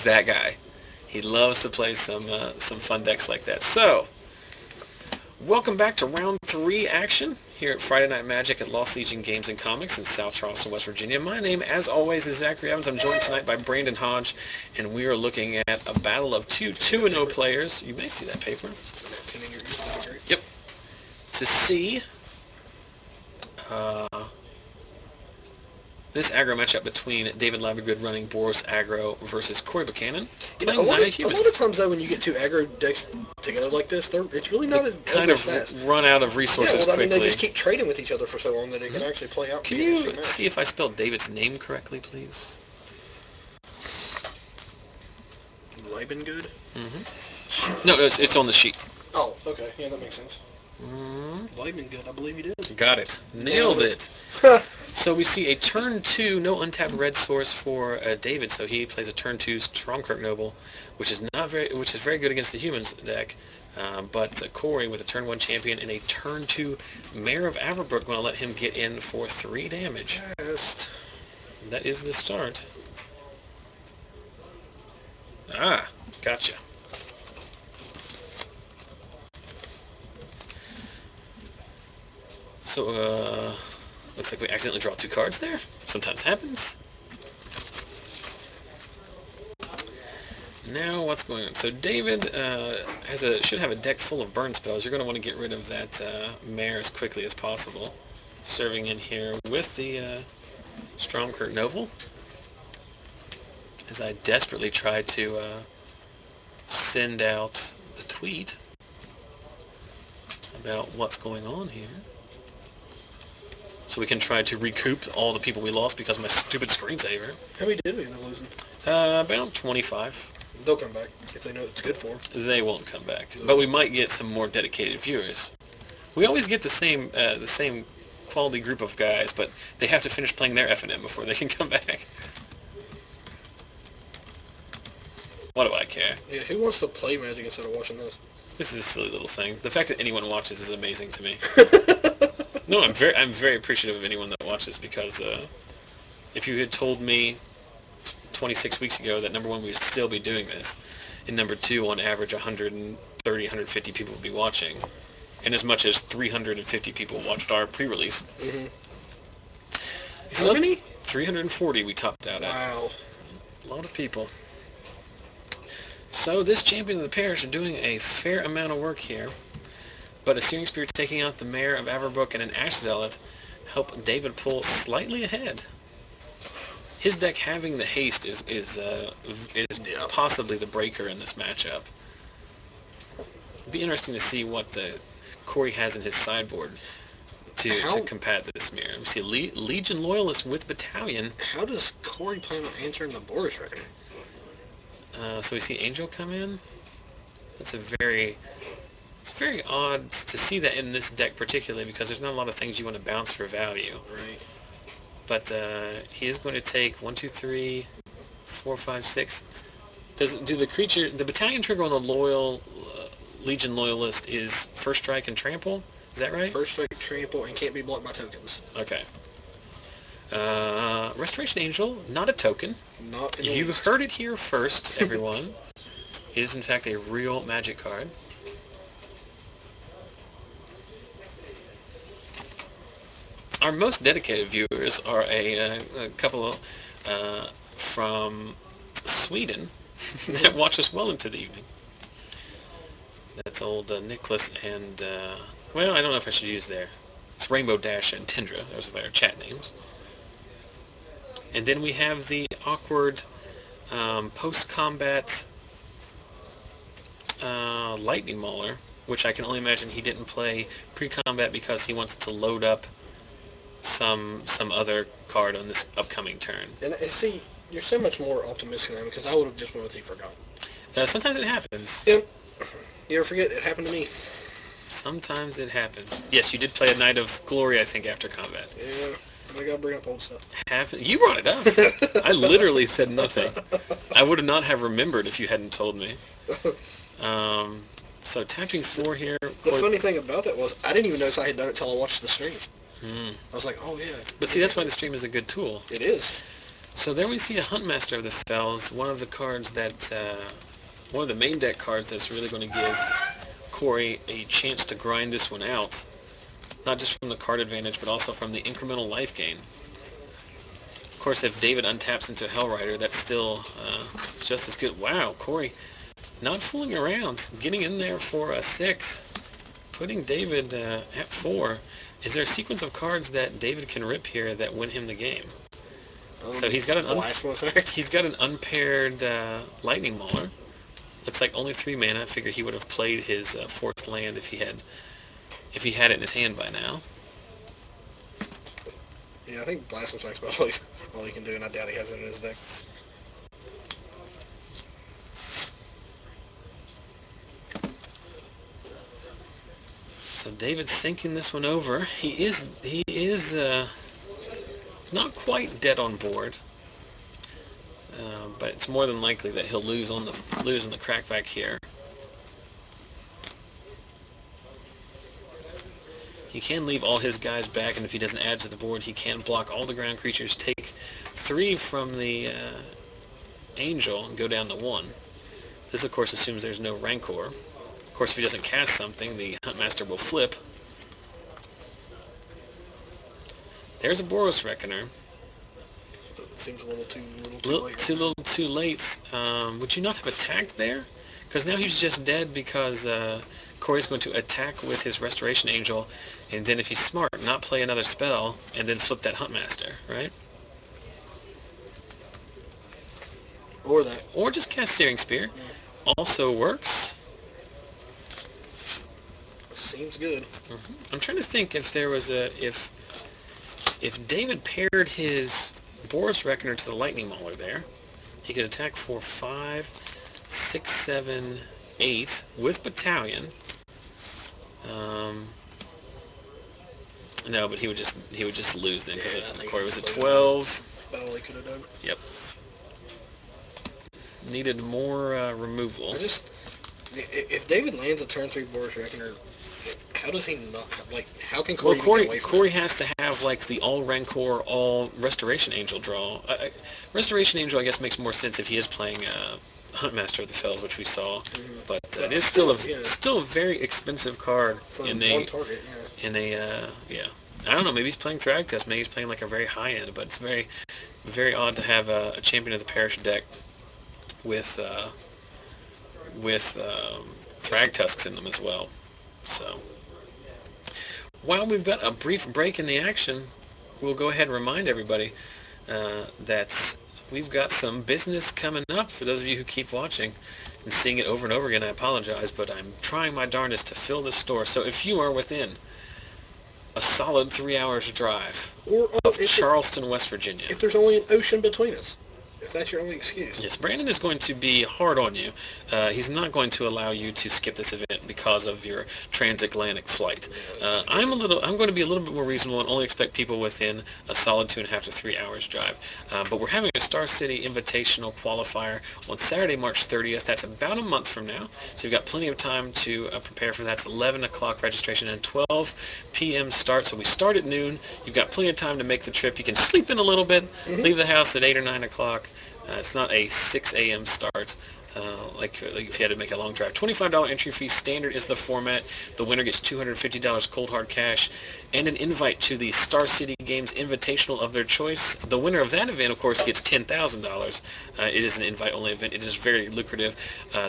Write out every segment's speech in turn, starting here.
that guy. He loves to play some fun decks like that. So, welcome back to round 3 action here at Friday Night Magic at Lost Legion Games and Comics in South Charleston, West Virginia. My name, as always, is Zachary Evans. I'm joined tonight by Brandon Hodge, and we are looking at a battle of two 2-0 players. You may see that paper. Yep. To see this aggro matchup between David Libengood running Boros aggro versus Corey Buchanan playing Naya Humans. A lot of times, though, when you get two aggro decks together like this, it's really not as kind of fast. Run out of resources quickly. They just keep trading with each other for so long that it can actually play out. Can you see if I spelled David's name correctly, please? Libengood? Mm-hmm. No, it's on the sheet. Oh, okay. Yeah, that makes sense. Libengood, I believe you did. Got it. Nailed it. So we see a turn 2, no untapped red source for David. So he plays a turn 2 Stromkirk Noble, which is very good against the humans deck. But Corey with a turn 1 champion and a turn 2 Mayor of Averbrook going to let him get in for 3 damage. Yes. That is the start. Ah, gotcha. So, looks like we accidentally draw 2 cards there. Sometimes happens. Now, what's going on? So David should have a deck full of burn spells. You're going to want to get rid of that mare as quickly as possible. Serving in here with the Stromkirk Noble. As I desperately try to send out the tweet about what's going on here. So we can try to recoup all the people we lost because of my stupid screensaver. How many did we end up losing? About 25. They'll come back if they know it's good for them. They won't come back, but we might get some more dedicated viewers. We always get the same quality group of guys, but they have to finish playing their FNM before they can come back. What do I care? Yeah, who wants to play Magic instead of watching this? This is a silly little thing. The fact that anyone watches is amazing to me. No, I'm very appreciative of anyone that watches because if you had told me 26 weeks ago that number 1 we would still be doing this, and number 2 on average 130, 150 people would be watching, and as much as 350 people watched our pre-release. Mm-hmm. How many? 340 we topped out at. Wow. A lot of people. So this champion of the parish are doing a fair amount of work here. But a Searing Spear taking out the Mayor of Averbrook and an Ash Zealot help David pull slightly ahead. His deck having the haste is possibly the breaker in this matchup. It'd be interesting to see what Corey has in his sideboard to combat this mirror. We see a Legion Loyalist with Battalion. How does Corey plan on answering the Boros Reckoning? So we see Angel come in. It's very odd to see that in this deck particularly because there's not a lot of things you want to bounce for value. Right. But he is going to take 1, 2, 3, 4, 5, 6. Do the Battalion trigger on the Legion Loyalist is First Strike and Trample? Is that right? First Strike, Trample, and can't be blocked by tokens. Okay. Restoration Angel, not a token. Not in the You've least. heard it here first, everyone. It is in fact a real Magic card. Our most dedicated viewers are a couple from Sweden that watch us well into the evening. That's old Nicholas and, well, I don't know if I should use it's Rainbow Dash and Tindra. Those are their chat names. And then we have the awkward post-combat Lightning Mauler, which I can only imagine he didn't play pre-combat because he wants to load up some other card on this upcoming turn. And see, you're so much more optimistic than me because I would have just went with he forgot. Sometimes it happens. Yep. You ever forget? It happened to me. Sometimes it happens. Yes, you did play a Night of Glory, I think, after combat. Yeah, I gotta bring up old stuff. You brought it up. I literally said nothing. I would not have remembered if you hadn't told me. So tapping 4 here. The funny thing about that was I didn't even notice I had done it until I watched the stream. I was like, oh yeah. But see, that's why the stream is a good tool. It is. So there we see a Huntmaster of the Fells, one of the cards that, one of the main deck cards that's really going to give Corey a chance to grind this one out. Not just from the card advantage, but also from the incremental life gain. Of course, if David untaps into a Hellrider, that's still just as good. Wow, Corey not fooling around, getting in there for a 6, putting David at 4. Is there a sequence of cards that David can rip here that win him the game? So he's got an unpaired Lightning Mauler. Looks like only 3 mana. I figure he would have played his 4th land if he had it in his hand by now. Yeah, I think Blasphemous Axe is all he can do, and I doubt he has it in his deck. So David's thinking this one over. He is not quite dead on board, but it's more than likely that he'll lose in the crackback here. He can leave all his guys back, and if he doesn't add to the board, he can block all the ground creatures, take 3 from the Angel, and go down to 1. This, of course, assumes there's no Rancor. Of course, if he doesn't cast something, the Huntmaster will flip. There's a Boros Reckoner. Seems a little too late. Too late. Would you not have attacked there? Because now he's just dead because Corey's going to attack with his Restoration Angel, and then if he's smart, not play another spell, and then flip that Huntmaster, right? Or that. Or just cast Searing Spear. Yeah. Also works. Seems good. I'm trying to think if there was if David paired his Boros Reckoner to the Lightning Mauler there, he could attack for 5, 6, 7, 8 with Battalion. No, but he would just lose then because Corey was at 12. About all he could have done. Yep. Needed more removal. If David lands a turn 3 Boros Reckoner, how does he not, how can Corey get away from Corey has to have, the all Rancor, all Restoration Angel draw. Restoration Angel, I guess, makes more sense if he is playing Huntmaster of the Fells, which we saw. Mm-hmm. But it is still a very expensive card. One target, I don't know, maybe he's playing Rakdos, maybe he's playing a very high end, but it's very, very odd to have a Champion of the Parish deck with Thragtusks in them as well. So, while we've got a brief break in the action, we'll go ahead and remind everybody that we've got some business coming up. For those of you who keep watching and seeing it over and over again, I apologize, but I'm trying my darndest to fill this store. So if you are within a solid 3 hours drive of Charleston, West Virginia. If there's only an ocean between us. If that's your only excuse. Yes, Brandon is going to be hard on you. He's not going to allow you to skip this event because of your transatlantic flight. I'm going to be a little bit more reasonable and only expect people within a solid 2.5 to 3 hours drive. But we're having a Star City Invitational qualifier on Saturday, March 30th. That's about a month from now. So you've got plenty of time to prepare for that. It's 11 o'clock registration and 12 p.m. start. So we start at noon. You've got plenty of time to make the trip. You can sleep in a little bit, leave the house at 8 or 9 o'clock. It's not a 6 a.m. start, like if you had to make a long drive. $25 entry fee, standard is the format. The winner gets $250 cold hard cash and an invite to the Star City Games Invitational of their choice. The winner of that event, of course, gets $10,000. It is an invite-only event. It is very lucrative.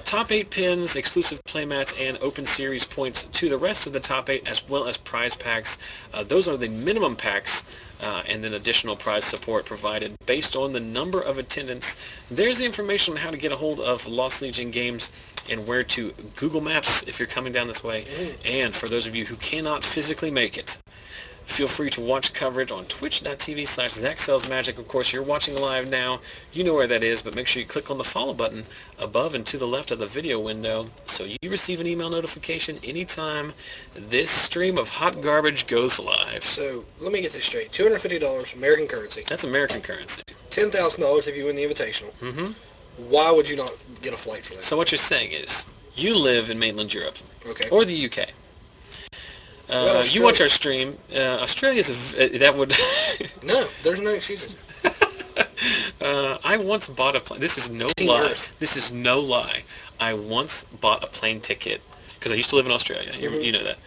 Top 8 pins, exclusive playmats, and open series points to the rest of the top 8, as well as prize packs. Those are the minimum packs. And then additional prize support provided based on the number of attendance. There's the information on how to get a hold of Lost Legion Games and where to Google Maps if you're coming down this way. And for those of you who cannot physically make it, feel free to watch coverage on twitch.tv/ZachSellsMagic. Of course, you're watching live now. You know where that is, but make sure you click on the follow button above and to the left of the video window so you receive an email notification anytime this stream of hot garbage goes live. So, let me get this straight. $250 American currency. That's American currency. $10,000 if you win the Invitational. Mm-hmm. Why would you not get a flight for that? So what you're saying is, you live in mainland Europe. Okay. Or the UK. You watch our stream. Australia's that would. No, there's no excuses. I once bought a plane. This is no Team lie. Earth. This is no lie. I once bought a plane ticket because I used to live in Australia. You know that.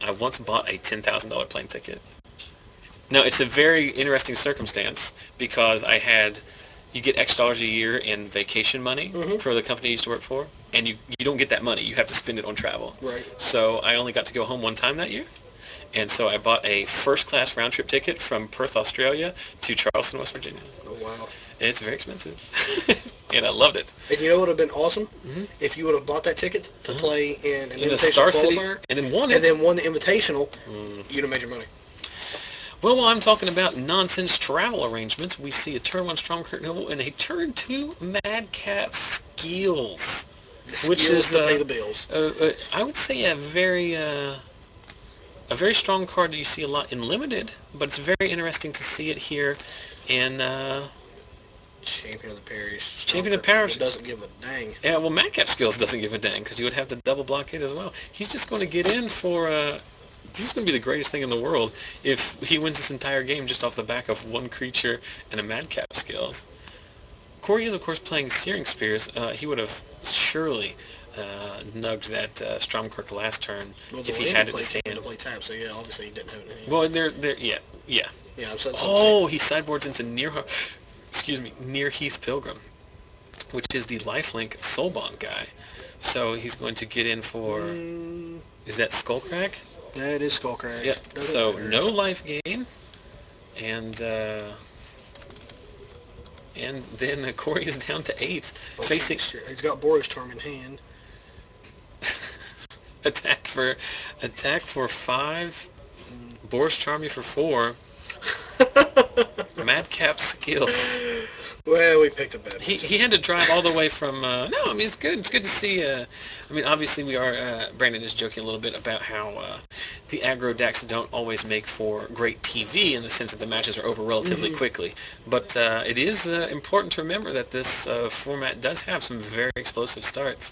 I once bought a $10,000 plane ticket. Now, it's a very interesting circumstance because you get X dollars a year in vacation money for the company you used to work for, and you don't get that money. You have to spend it on travel. Right. So I only got to go home one time that year, and so I bought a first-class round-trip ticket from Perth, Australia to Charleston, West Virginia. Oh, wow. It's very expensive, and I loved it. And you know what would have been awesome? If you would have bought that ticket to play in an invitational Star City, qualifier, and then won it. And then won the invitational, you'd have made your money. Well, while I'm talking about nonsense travel arrangements, we see a turn 1 Stromkirk Noble and a turn 2 Madcap Skills. Which is to pay the bills. I would say a very strong card that you see a lot in Limited, but it's very interesting to see it here in Champion of the Parish. Champion of the Parish doesn't give a dang. Yeah, well, Madcap Skills doesn't give a dang because you would have to double block it as well. He's just going to get in for. This is going to be the greatest thing in the world if he wins this entire game just off the back of one creature and a Madcap Skills. Corey is, of course, playing Searing Spears. He would have surely nugged that Stromkirk last turn if he had it to stand. Play tap, so yeah, obviously he didn't have anything. Well, yeah. Yeah, he sideboards into Near Heath Pilgrim, which is the lifelink Soulbond guy. So he's going to get in for. Is that Skullcrack? That is Skullcrack. Yeah. So no life gain, and then Corey is down to 8, facing. He's got Boros Charm in hand. attack for 5. Boros Charm you for 4. Madcap Skills. Well, we picked a bad. He had to drive all the way from. No, I mean it's good. It's good to see. I mean, obviously we are. Brandon is joking a little bit about how the aggro decks don't always make for great TV in the sense that the matches are over relatively quickly. But it is important to remember that this format does have some very explosive starts.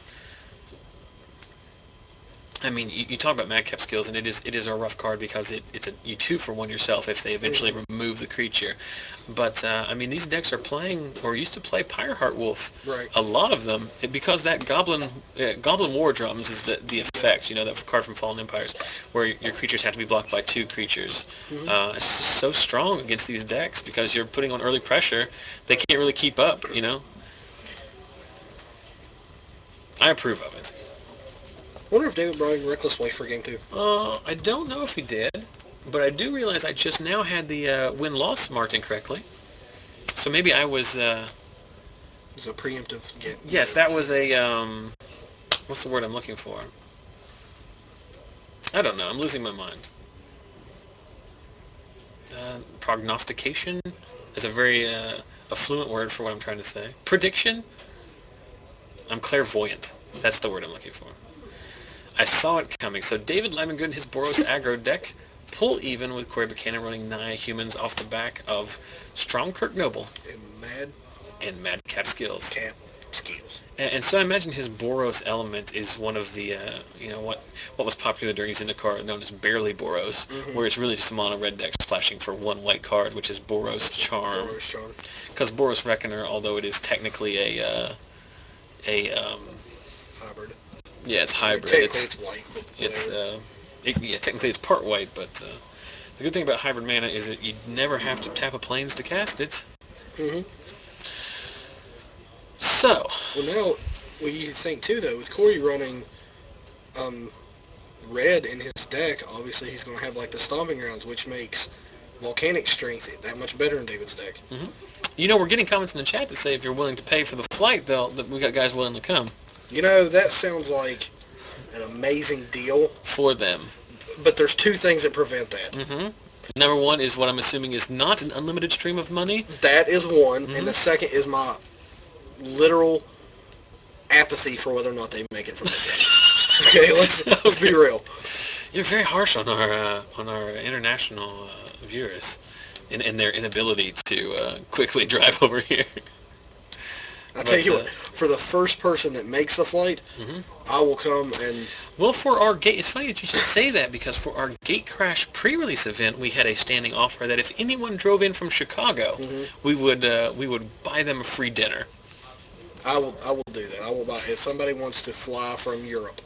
I mean, you talk about Madcap Skills, and it is a rough card because you 2-for-1 yourself if they eventually remove the creature. But I mean, these decks are playing or used to play Pyreheart Wolf. Right. A lot of them because that Goblin War Drums is the effect. You know, that card from Fallen Empires, where your creatures have to be blocked by 2 creatures. It's just so strong against these decks because you're putting on early pressure. They can't really keep up. You know. I approve of it. I wonder if David brought in Reckless Way for game 2. I don't know if he did, but I do realize I just now had the win-loss marked incorrectly. So maybe I was... It was a preemptive get. Yes, that was a... what's the word I'm looking for? I don't know. I'm losing my mind. Prognostication is a very affluent word for what I'm trying to say. Prediction? I'm clairvoyant. That's the word I'm looking for. I saw it coming. So David Libengood and his Boros aggro deck pull even with Corey Buchanan running Naya humans off the back of Stromkirk Noble and Madcap Skills. And so I imagine his Boros element is one of the, what was popular during Zendikar known as Barely Boros, where it's really just a mono red deck splashing for 1 white card, which is Boros Charm. Because Boros Reckoner, although it is technically a hybrid. Yeah, it's hybrid. Technically it's white. Technically it's part white, but the good thing about hybrid mana is that you never have to tap a plains to cast it. So. Well, now, what you think too, though, with Corey running red in his deck, obviously he's going to have like the Stomping Grounds, which makes Volcanic Strength that much better in David's deck. You know, we're getting comments in the chat that say if you're willing to pay for the flight, we got guys willing to come. You know, that sounds like an amazing deal. For them. But there's 2 things that prevent that. Number 1 is what I'm assuming is not an unlimited stream of money. That is one. And the second is my literal apathy for whether or not they make it from the deck. Okay, let's be real. You're very harsh on our international viewers and their inability to quickly drive over here. I'll tell you what, for the first person that makes the flight, I will come and... Well, for our gate, it's funny that you should say that, because for our Gate Crash pre-release event, we had a standing offer that if anyone drove in from Chicago, we would buy them a free dinner. I will do that. I will buy, if somebody wants to fly from Europe,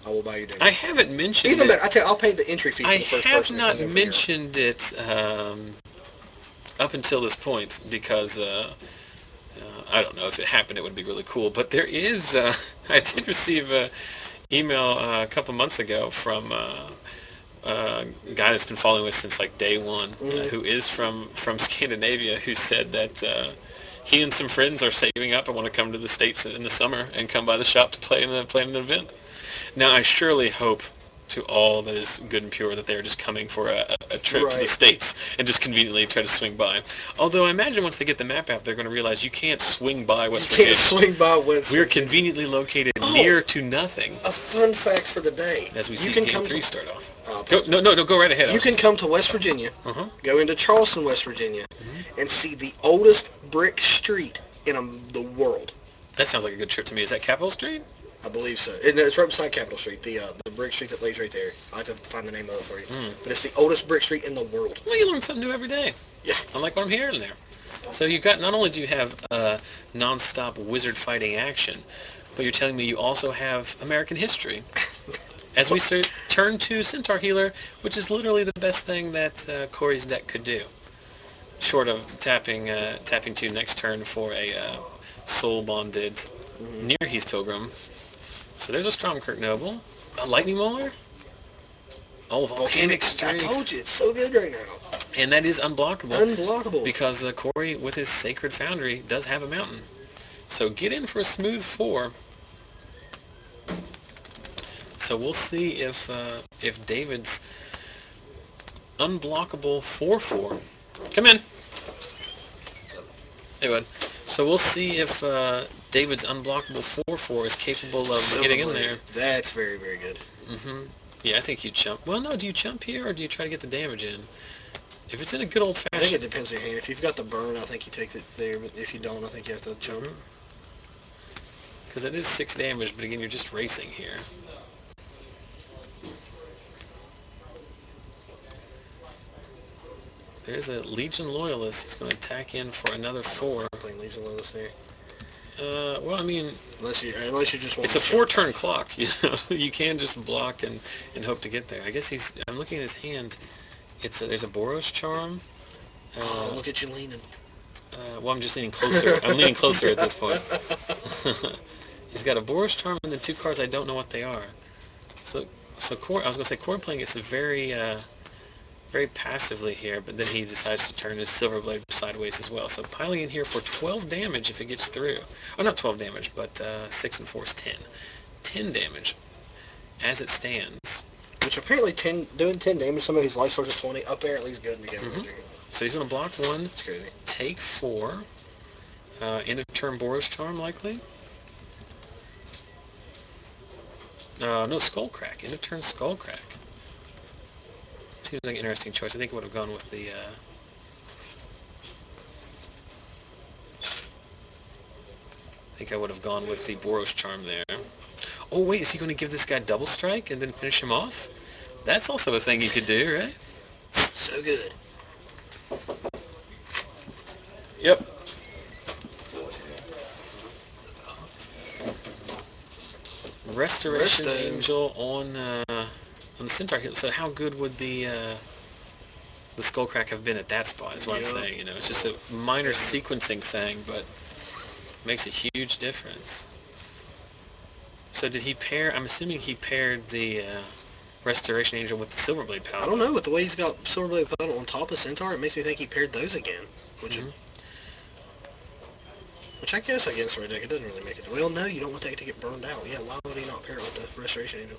I will buy you dinner. I haven't mentioned Even better, I'll pay the entry fee for the first person. I have not mentioned it up until this point because I don't know if it happened. It would be really cool. But there is, I did receive an email a couple months ago from a guy that's been following us since like day one, who is from Scandinavia, who said that he and some friends are saving up and want to come to the States in the summer and come by the shop to play in an event. Now, I surely hope to all that is good and pure that they're just coming for a trip to the States and just conveniently try to swing by. Although I imagine once they get the map out, they're going to realize you can't swing by West Virginia. You can't swing by West Virginia. We're conveniently located near to nothing. A fun fact for the day. As we see Game 3 start off. Go right ahead. You can come to West Virginia, go into Charleston, West Virginia, and see the oldest brick street in the world. That sounds like a good trip to me. Is that Capitol Street? I believe so. It's right beside Capitol Street, the brick street that lays right there. I have to find the name of it for you. But it's the oldest brick street in the world. Well, you learn something new every day. Yeah. I like what I'm hearing there. So you've got, not only do you have non-stop wizard fighting action, but you're telling me you also have American history. As we turn to Centaur Healer, which is literally the best thing that Corey's deck could do. Short of tapping to next turn for a soul-bonded Near Heath Pilgrim. So there's a Stromkirk Noble, a Lightning Mauler, Volcanic Strength. I told you, it's so good right now. And that is unblockable. Unblockable. Because Corey, with his Sacred Foundry, does have a mountain. So get in for a smooth 4. So we'll see if David's unblockable 4/4. Come in. Hey, bud. So we'll see if David's unblockable 4/4 is capable of getting in there. That's very, very good. Yeah, I think you jump. Well, no, do you jump here or do you try to get the damage in? If it's in a good old-fashioned... I think it depends on your hand. If you've got the burn, I think you take it there. But if you don't, I think you have to jump. Because it is 6 damage, but again, you're just racing here. There's a Legion Loyalist. He's going to attack in for another 4. Playing Legion Loyalist there. Well, I mean... Unless you just want it's a 4-turn clock, you know. You can just block and hope to get there. I guess I'm looking at his hand. There's a Boros Charm. Look at you leaning. Well, I'm just leaning closer. I'm leaning closer at this point. He's got a Boros Charm and then 2 cards I don't know what they are. So Corey, I was going to say, Corey playing is very passively here, but then he decides to turn his Silverblade sideways as well. So piling in here for 12 damage if it gets through. Oh, not 12 damage, but 6 and 4 is 10. 10 damage as it stands. Which apparently doing 10 damage, some of his life source at 20, apparently is good in the game. So he's going to block 1. That's crazy. Take 4. End of turn Boros Charm, likely. No, Skullcrack. End of turn Skullcrack. Seems like an interesting choice. I think I would have gone with the... Boros Charm there. Oh, wait, is he going to give this guy double strike and then finish him off? That's also a thing you could do, right? So good. Yep. Restoration Angel on the Centaur Hill. So how good would the Skullcrack have been at that spot is what I'm saying. You know, it's just a minor sequencing thing, but makes a huge difference. So did he pair, I'm assuming he paired the Restoration Angel with the Silverblade Paladin. I don't know, with the way he's got Silverblade Paladin on top of Centaur, it makes me think he paired those again. Which I guess against Red Deck, it doesn't really make it. Well, no, you don't want that to get burned out. Yeah, why would he not pair it with the Restoration Angel?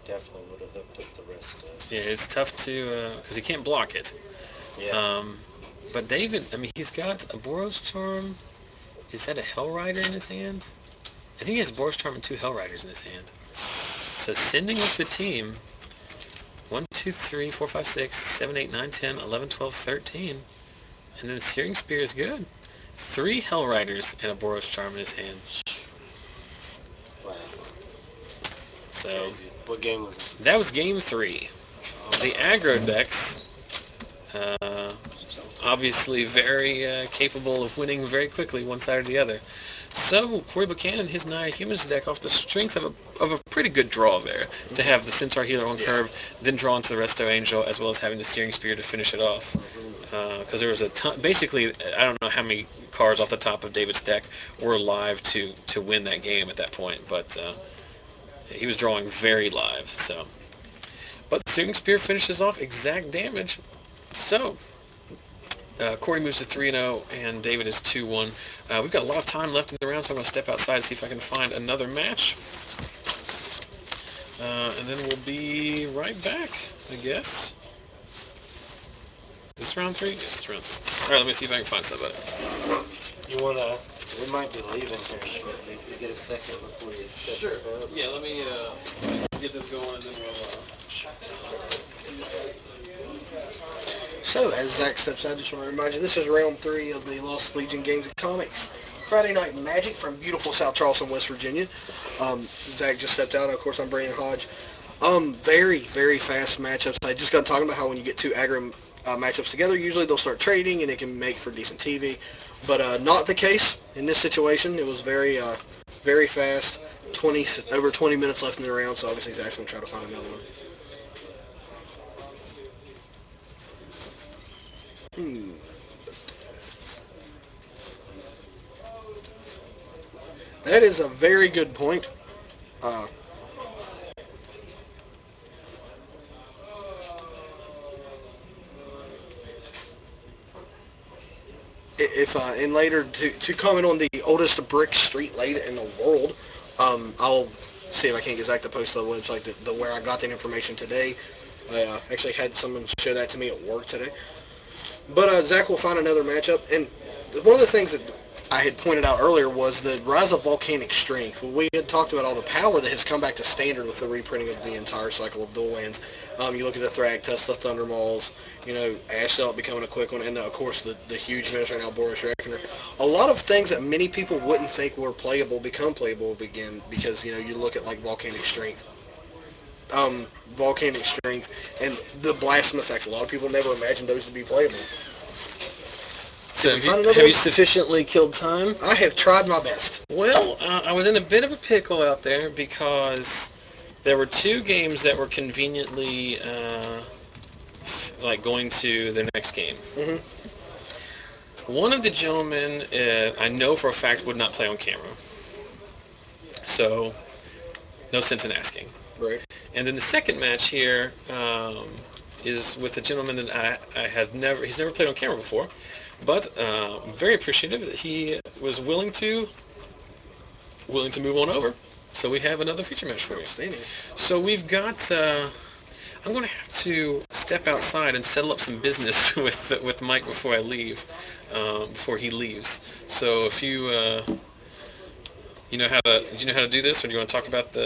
Definitely would have hooked up the rest. Yeah, it's tough to, because he can't block it. Yeah. But David, I mean, he's got a Boros Charm. Is that a Hell Rider in his hand? I think he has a Boros Charm and 2 Hell Riders in his hand. So sending with the team, 1, 2, 3, 4, 5, 6, 7, 8, 9, 10, 11, 12, 13. And then the Searing Spear is good. 3 Hell Riders and a Boros Charm in his hand. Wow. So Crazy. What game was it? that was game 3. The aggro decks, obviously very capable of winning very quickly one side or the other. So Corey Buchanan, his Naya Humans deck, off the strength of a pretty good draw there, to have the Centaur Healer on curve, then draw into the Resto Angel, as well as having the Steering Spear to finish it off. Because there was a ton, basically, I don't know how many cards off the top of David's deck were live to win that game at that point, but he was drawing very live. So, but the Steering Spear finishes off exact damage. So Corey moves to 3-0, and David is 2-1. We've got a lot of time left in the round, so I'm going to step outside and see if I can find another match. And then we'll be right back, I guess. Is this round 3? Yeah, it's round 3. All right, let me see if I can find somebody. You wanna? We might be leaving here shortly. If you get a second before you set it up. Yeah, let me get this going, and then we'll... So, as Zach steps out, I just want to remind you, this is round 3 of the Lost Legion Games and Comics Friday Night Magic from beautiful South Charleston, West Virginia. Zach just stepped out. Of course, I'm Brandon Hodge. Very, very fast matchups. I just got talking about how when you get 2 aggro matchups together, usually they'll start trading, and it can make for decent TV. But not the case in this situation. It was very, very fast. Over 20 minutes left in the round, so obviously Zach's going to try to find another one. That is a very good point. And later to comment on the oldest brick street laid in the world, I'll see if I can't get Zach to post on the website where I got that information today. I actually had someone show that to me at work today. But Zach will find another matchup, and one of the things that I had pointed out earlier was the rise of volcanic strength. Well, we had talked about all the power that has come back to standard with the reprinting of the entire cycle of dual lands. You look at the Thragtusk, the Thundermauls, Ash Celt becoming a quick one, and of course the huge menace right now, Boros Reckoner. A lot of things that many people wouldn't think were playable become playable again because, you look at like volcanic strength. Volcanic strength and the blasphemous acts. A lot of people never imagined those to be playable. So have you sufficiently killed time? I have tried my best. Well, I was in a bit of a pickle out there because there were 2 games that were conveniently going to their next game. Mm-hmm. One of the gentlemen, I know for a fact, would not play on camera. So, no sense in asking. Right. And then the second match here is with a gentleman that he's never played on camera before, but very appreciative that he was willing to move on over. So we have another feature match for you. So we've got, I'm going to have to step outside and settle up some business with Mike before I leave, before he leaves. So if you, do you know how to do this, or do you want to talk about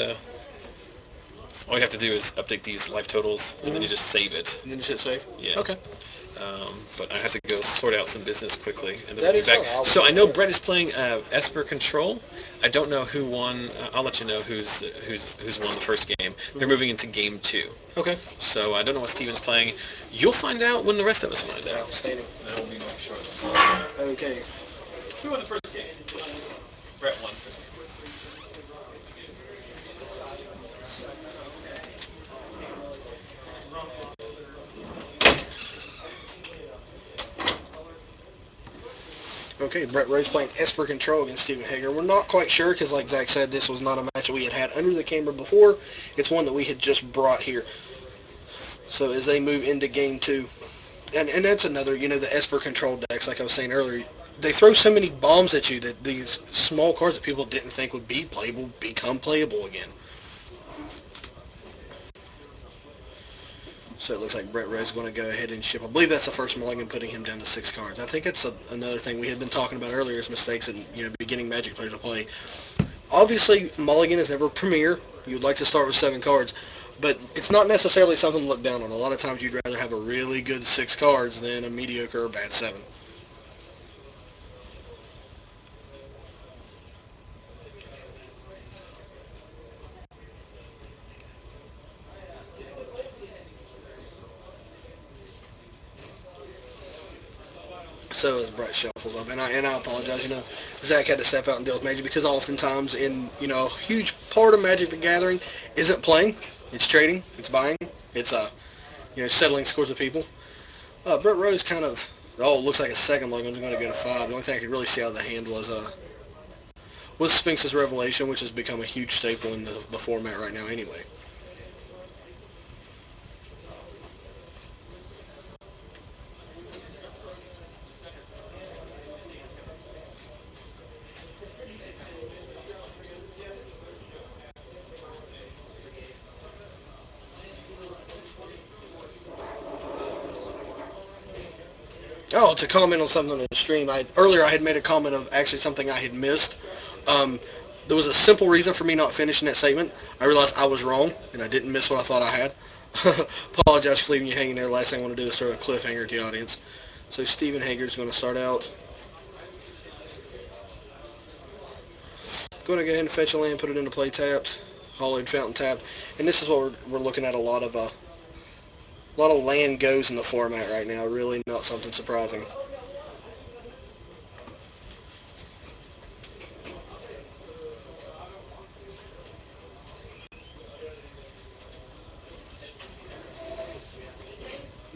all you have to do is update these life totals, and then you just save it. And then you hit save? Yeah. Okay. But I have to go sort out some business quickly, and then that we'll is be back. fine. So I know Brett is playing Esper Control. I don't know who won. I'll let you know who's won the first game. They're moving into game 2. Okay. So I don't know what Steven's playing. You'll find out when the rest of us find out. Outstanding. That'll be Mike shortly. Okay. Who won the first game? Brett won the first game. Okay, Brett Rose playing Esper Control against Stephen Hager. We're not quite sure because, like Zach said, this was not a match that we had under the camera before. It's one that we had just brought here. So as they move into Game 2, and that's another, the Esper Control decks, like I was saying earlier, they throw so many bombs at you that these small cards that people didn't think would be playable become playable again. So it looks like Brett Rose is going to go ahead and ship. I believe that's the first mulligan, putting him down to 6 cards. I think that's another thing we had been talking about earlier is mistakes that beginning Magic players will play. Obviously, mulligan is never premier. You'd like to start with 7 cards, but it's not necessarily something to look down on. A lot of times you'd rather have a really good 6 cards than a mediocre or bad 7. So as Brett shuffles up, and I apologize. Zach had to step out and deal with Magic because oftentimes a huge part of Magic the Gathering isn't playing, it's trading, it's buying, it's settling scores with people. Brett Rose kind of looks like a second look. I'm going to go to 5. The only thing I could really see out of the hand was Sphinx's Revelation, which has become a huge staple in the format right now anyway. Oh, to comment on something on the stream, earlier I had made a comment of actually something I had missed. Um, there was a simple reason for me not finishing that statement. I realized I was wrong, and I didn't miss what I thought I had. Apologize for leaving you hanging there. Last thing I want to do is throw a cliffhanger to the audience. So Stephen Hager is going to start out. Going to go ahead and fetch a land, put it into play tapped, hollowed fountain tapped, and this is what we're looking at. A lot of land goes in the format right now. Really not something surprising.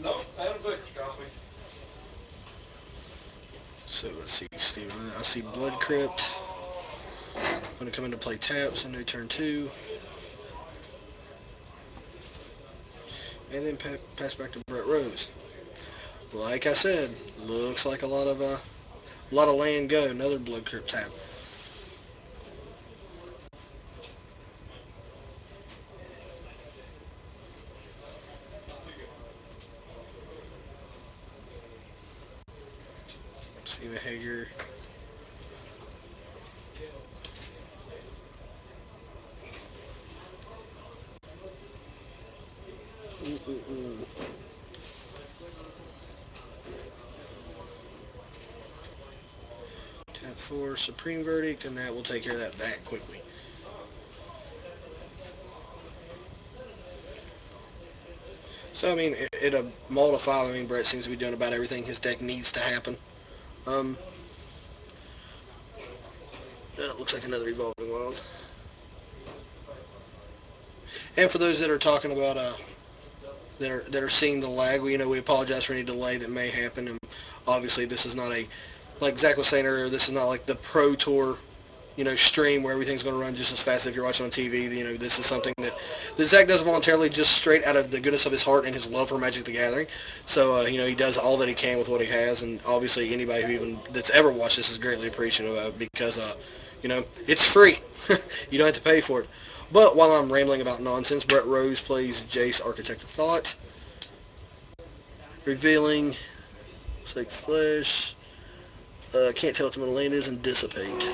No, I'm good, Scotty. So let's see, Steven. I see Blood Crypt. I'm going to come into play taps into turn 2. And then pass back to Brett Rose. Like I said, looks like a lot of land go. Another Blood Crypt tap. Steven Hager. Tap 4, Supreme Verdict, and that will take care of that quickly. So, I mean, at a Multi 5, I mean, Brett seems to be doing about everything his deck needs to happen. That looks like another Evolving Wilds. And for those that are talking about that are seeing the lag, we apologize for any delay that may happen. And obviously, this is not like Zach was saying earlier, this is not like the Pro Tour, stream where everything's going to run just as fast if you're watching on TV. This is something that Zach does voluntarily, just straight out of the goodness of his heart and his love for Magic the Gathering. So, he does all that he can with what he has, and obviously anybody that's ever watched this is greatly appreciative of it because, it's free. You don't have to pay for it. But while I'm rambling about nonsense, Brett Rose plays Jace, Architect of Thought. Revealing, Sacred Flesh, can't tell what the middle lane is, and Dissipate.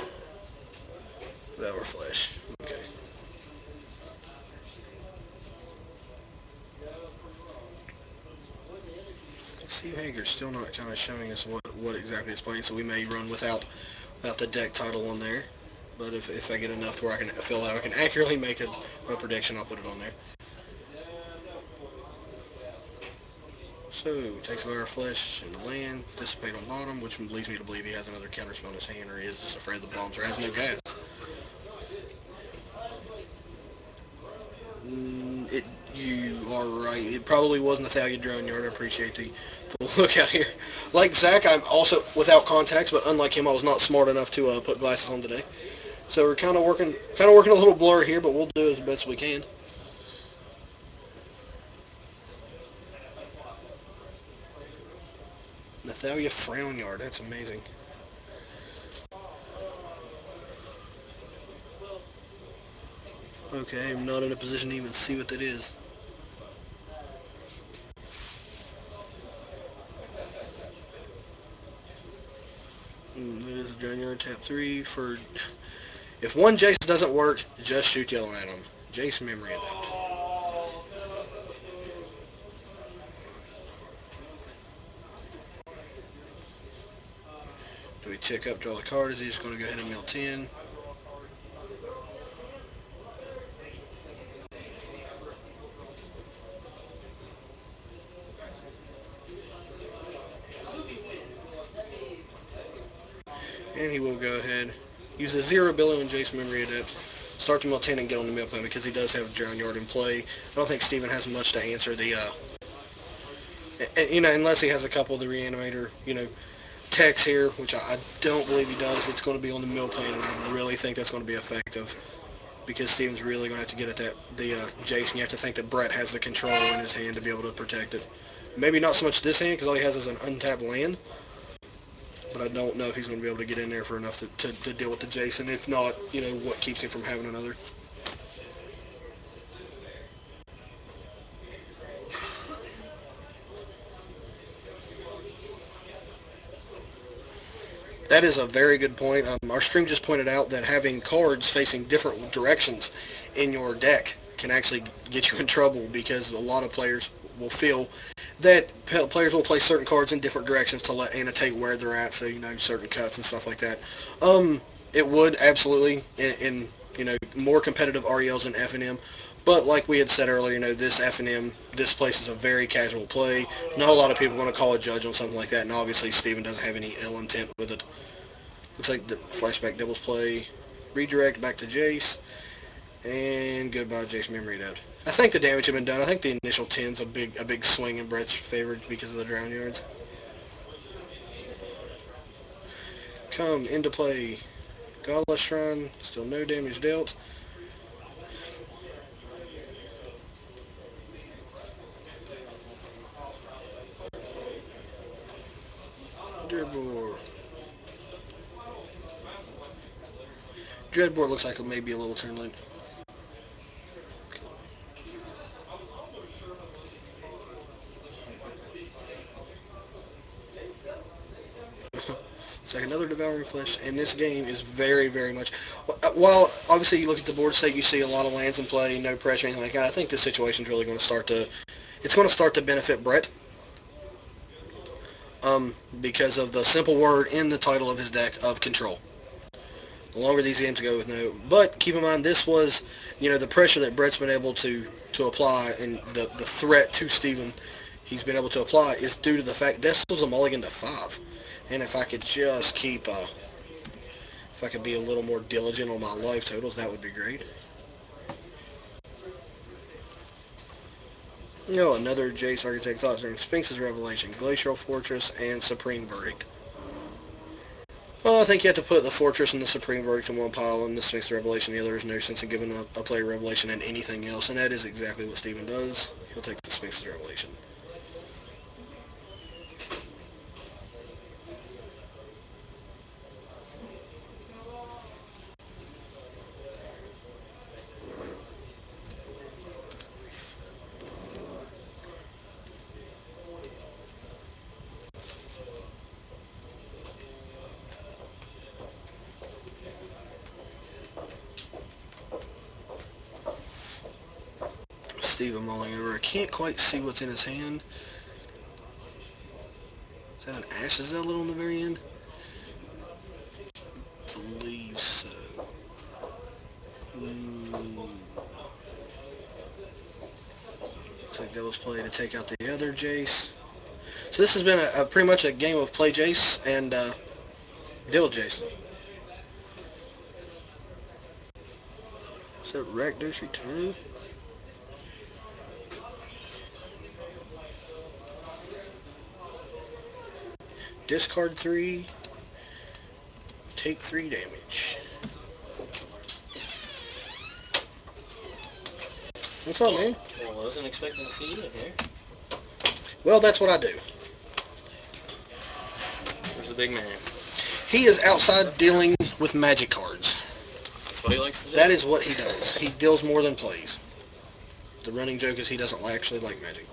Valor Flesh. Okay. Steve Hager's still not kind of showing us what exactly it's playing, so we may run without the deck title on there. But if I get enough to where I feel like I can accurately make a prediction, I'll put it on there. So, takes Valor Flesh in the land, Dissipate on bottom, which leads me to believe he has another counterspell in his hand, or he is just afraid of the bombs, or has no gas. You are right. It probably wasn't a Thalia Drone Yard. I appreciate the look out here. Like Zach, I'm also without contacts, but unlike him, I was not smart enough to put glasses on today. So we're kind of working a little blur here, but we'll do as best we can. Nathalia Frown Yard. That's amazing. Okay, I'm not in a position to even see what that is. That is a January tap 3 for... If one Jace doesn't work, just shoot yellow at him. Jace Memory Adept. Do we tick up, draw the card? Is he just going to go ahead and mill 10? he will go ahead. Use the 0 ability on Jace Memory Adept. Start to mill 10 and get on the mill plan because he does have Drown Yard in play. I don't think Steven has much to answer the, unless he has a couple of the Reanimator, techs here, which I don't believe he does. It's going to be on the mill plan, and I really think that's going to be effective because Steven's really going to have to get at the Jace, and you have to think that Brett has the control in his hand to be able to protect it. Maybe not so much this hand because all he has is an untapped land, but I don't know if he's going to be able to get in there for enough to deal with the Jace, and if not, what keeps him from having another. That is a very good point. Our stream just pointed out that having cards facing different directions in your deck can actually get you in trouble because a lot of players will feel that players will play certain cards in different directions to annotate where they're at, so certain cuts and stuff like that. It would absolutely in more competitive RELs than FNM, but like we had said earlier, this FNM, this place is a very casual play. Not a lot of people want to call a judge on something like that, and obviously Steven doesn't have any ill intent with it. Looks like the flashback doubles play, redirect back to Jace, and goodbye Jace Memory Adept. I think the damage had been done. I think the initial 10's a big swing in Brett's favor because of the Drown Yards. Come into play. Godless Shrine, still no damage dealt. Dreadbore. Dreadbore looks like it may be a little turn late. It's like another Devouring Flesh, and this game is very, very much... While, obviously, you look at the board state, you see a lot of lands in play, no pressure, anything like that. I think this situation is really going to start to... It's going to start to benefit Brett. Because of the simple word in the title of his deck of control. The longer these games go with no... But, keep in mind, this was, the pressure that Brett's been able to apply, and the threat to Steven he's been able to apply is due to the fact this was a mulligan to 5. And if I could just keep, if I could be a little more diligent on my life totals, that would be great. Another Jace Architect Thoughts during Sphinx's Revelation, Glacial Fortress, and Supreme Verdict. Well, I think you have to put the Fortress and the Supreme Verdict in one pile and the Sphinx's Revelation the other. There's no sense in giving a player Revelation and anything else, and that is exactly what Steven does. He'll take the Sphinx's Revelation. Steven mulling over. I can't quite see what's in his hand. Is that an Ashes Zealot on the very end? I believe so. Looks like that was play to take out the other Jace. So this has been pretty much a game of play Jace and deal Jace. Is that Rakdos return? Discard 3, take 3 damage. What's up, man? Well, I wasn't expecting to see you in here. Well, that's what I do. There's the big man. He is outside dealing with magic cards. That's what he likes to do. That is what he does. He deals more than plays. The running joke is he doesn't actually like magic.